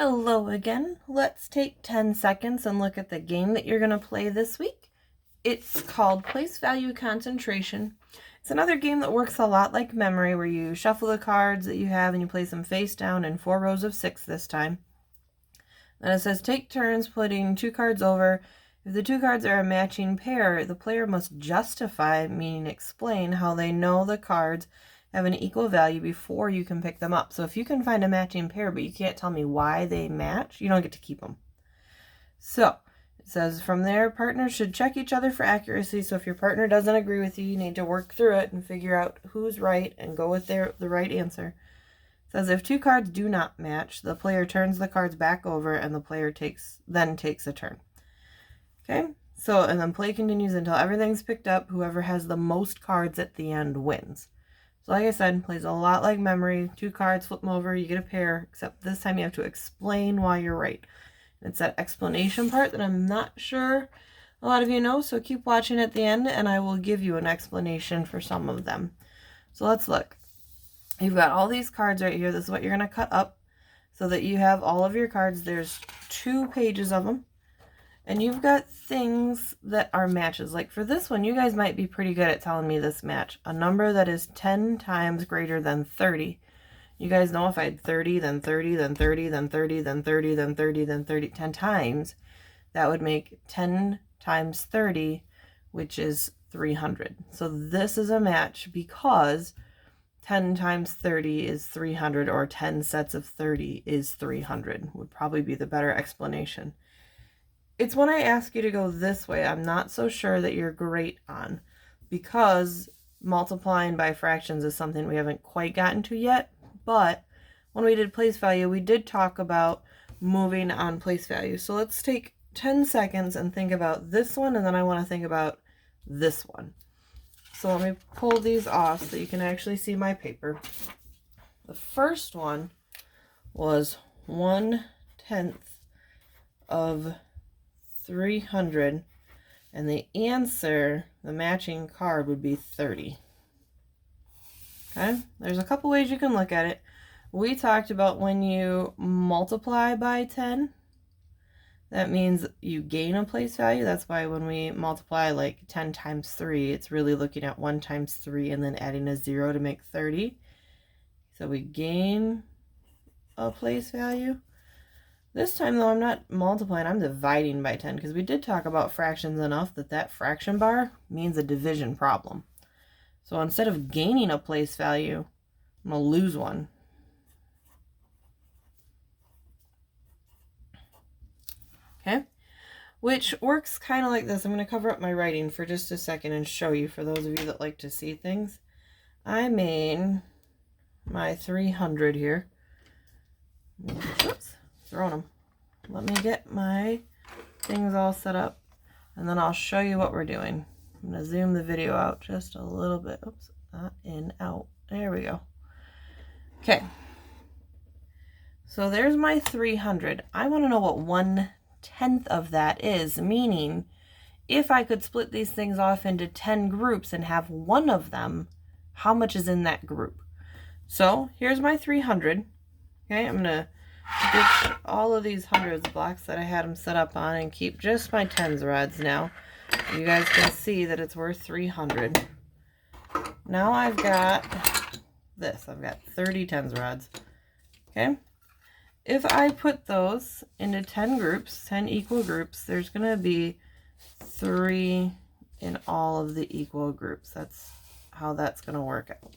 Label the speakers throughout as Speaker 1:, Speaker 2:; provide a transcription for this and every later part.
Speaker 1: Hello again. Let's take 10 seconds and look at the game that you're going to play this week. It's called Place Value Concentration. It's another game that works a lot like memory, where you shuffle the cards that you have and you place them face down in 4 rows of 6 this time. Then it says take turns putting 2 cards over. If the 2 cards are a matching pair, the player must justify, meaning explain, how they know the cards have an equal value before you can pick them up. So if you can find a matching pair, but you can't tell me why they match, you don't get to keep them. So it says from there, partners should check each other for accuracy. So if your partner doesn't agree with you, you need to work through it and figure out who's right and go with the right answer. It says if 2 cards do not match, the player turns the cards back over and the player then takes a turn. Okay, so and then play continues until everything's picked up. Whoever has the most cards at the end wins. So like I said, plays a lot like memory. 2 cards, flip them over, you get a pair, except this time you have to explain why you're right. It's that explanation part that I'm not sure a lot of you know, so keep watching at the end and I will give you an explanation for some of them. So let's look. You've got all these cards right here. This is what you're going to cut up so that you have all of your cards. There's 2 pages of them. And you've got things that are matches. Like for this one, you guys might be pretty good at telling me this match. A number that is 10 times greater than 30. You guys know if I had 30, then 30, then 30, then 30, then 30, then 30, then 30, 10 times, that would make 10 times 30, which is 300. So this is a match because 10 times 30 is 300, or 10 sets of 30 is 300, would probably be the better explanation. It's when I ask you to go this way, I'm not so sure that you're great on, because multiplying by fractions is something we haven't quite gotten to yet. But when we did place value, we did talk about moving on place value. So let's take 10 seconds and think about this one, and then I want to think about this one. So let me pull these off so you can actually see my paper. The first one was 1/10 of 300, and the answer, the matching card, would be 30. Okay, there's a couple ways you can look at it. We talked about when you multiply by 10, that means you gain a place value. That's why when we multiply like 10 times 3, it's really looking at 1 times 3 and then adding a 0 to make 30. So we gain a place value. This time, though, I'm not multiplying, I'm dividing by 10, because we did talk about fractions enough that that fraction bar means a division problem. So instead of gaining a place value, I'm going to lose one. Okay? Which works kind of like this. I'm going to cover up my writing for just a second and show you, for those of you that like to see things. I made my 300 here. Oops. Throwing them. Let me get my things all set up, and then I'll show you what we're doing. I'm going to zoom the video out just a little bit. Oops, not in, out. There we go. Okay. So there's my 300. I want to know what 1/10 of that is, meaning if I could split these things off into 10 groups and have one of them, how much is in that group? So here's my 300. Okay, I'm going to ditch all of these hundreds blocks that I had them set up on and keep just my tens rods now. You guys can see that it's worth 300. Now I've got this. I've got 30 tens rods. Okay. If I put those into 10 groups, 10 equal groups, there's going to be 3 in all of the equal groups. That's how that's going to work out.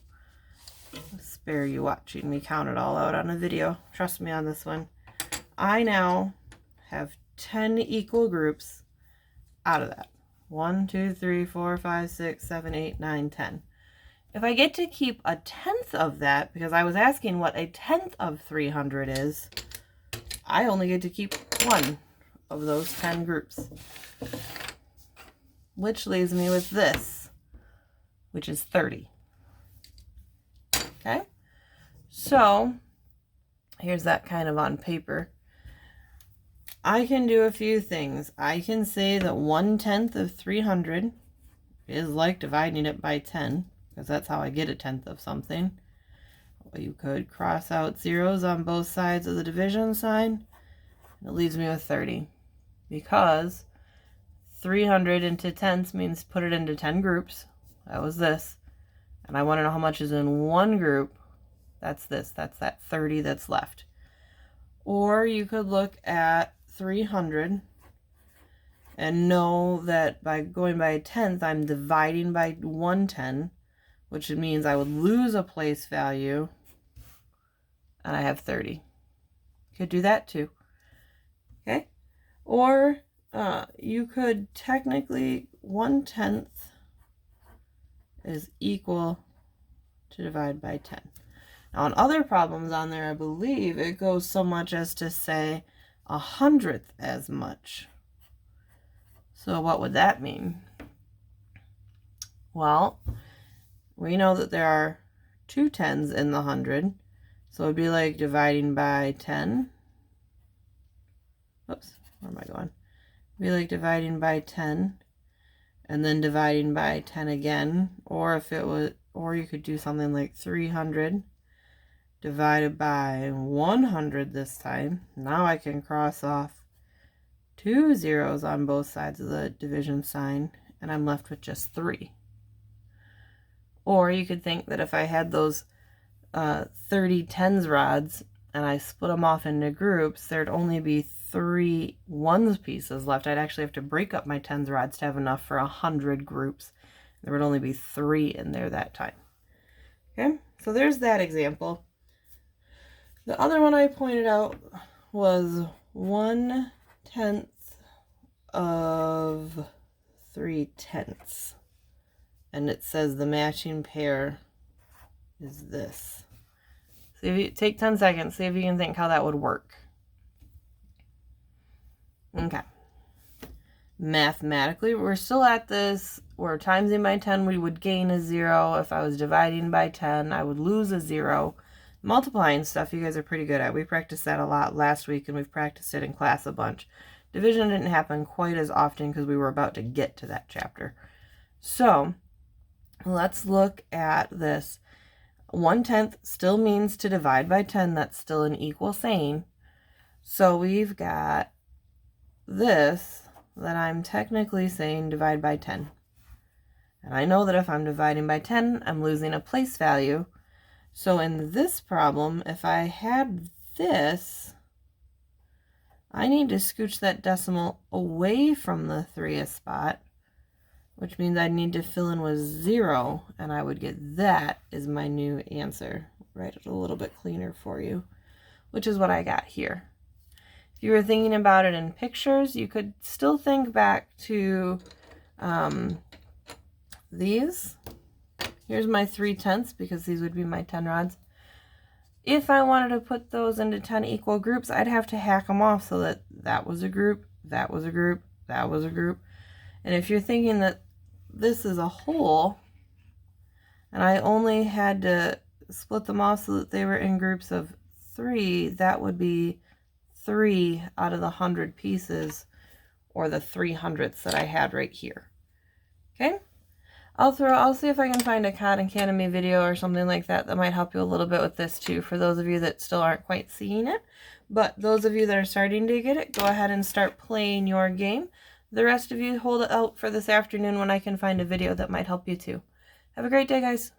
Speaker 1: Spare you watching me count it all out on a video. Trust me on this one. I now have 10 equal groups out of that. 1, 2, 3, 4, 5, 6, 7, 8, 9, 10. If I get to keep 1/10 of that, because I was asking what 1/10 of 300 is, I only get to keep 1 of those 10 groups. Which leaves me with this, which is 30. Okay, so here's that kind of on paper. I can do a few things. I can say that 1/10 of 300 is like dividing it by 10, because that's how I get 1/10 of something. You could cross out zeros on both sides of the division sign. It leaves me with 30 because 300 into tenths means put it into 10 groups. That was this. And I want to know how much is in one group. That's this. That's that 30 that's left. Or you could look at 300 and know that by going by a tenth, I'm dividing by 1/10, which means I would lose a place value, and I have 30. Could do that too. Okay? Or you could technically 1/10 is equal to divide by 10. Now in other problems on there, I believe it goes so much as to say 100th as much. So what would that mean? Well, we know that there are 2 tens in the 100. So it would be like dividing by 10. Oops, where am I going? It'd be like dividing by 10 and then dividing by 10 again. Or if it was, or you could do something like 300 divided by 100 this time. Now I can cross off 2 zeros on both sides of the division sign, and I'm left with just 3. Or you could think that if I had those 30 tens rods and I split them off into groups, there'd only be 3 ones pieces left. I'd actually have to break up my tens rods to have enough for 100 groups. There would only be 3 in there that time. Okay, so there's that example. The other one I pointed out was 1/10 of 3/10, and it says the matching pair is this. So if you take 10 seconds, see if you can think how that would work. Okay. Mathematically, we're still at this. We're timesing by 10, we would gain a 0. If I was dividing by 10, I would lose a 0. Multiplying stuff, you guys are pretty good at. We practiced that a lot last week, and we've practiced it in class a bunch. Division didn't happen quite as often because we were about to get to that chapter. So let's look at this. 1/10 still means to divide by 10. That's still an equal saying. So we've got this that I'm technically saying divide by 10. And I know that if I'm dividing by 10, I'm losing a place value. So in this problem, if I had this, I need to scooch that decimal away from the 3th spot, which means I need to fill in with 0, and I would get that is my new answer. Write it a little bit cleaner for you, which is what I got here. If you were thinking about it in pictures, you could still think back to these. Here's my 3/10 because these would be my 10 rods. If I wanted to put those into 10 equal groups, I'd have to hack them off so that that was a group, that was a group, that was a group. And if you're thinking that this is a whole, and I only had to split them off so that they were in groups of 3, that would be 3 out of the 100 pieces, or the 300ths that I had right here. Okay? I'll see if I can find a Khan Academy video or something like that that might help you a little bit with this too, for those of you that still aren't quite seeing it. But those of you that are starting to get it, go ahead and start playing your game. The rest of you hold it out for this afternoon when I can find a video that might help you too. Have a great day, guys.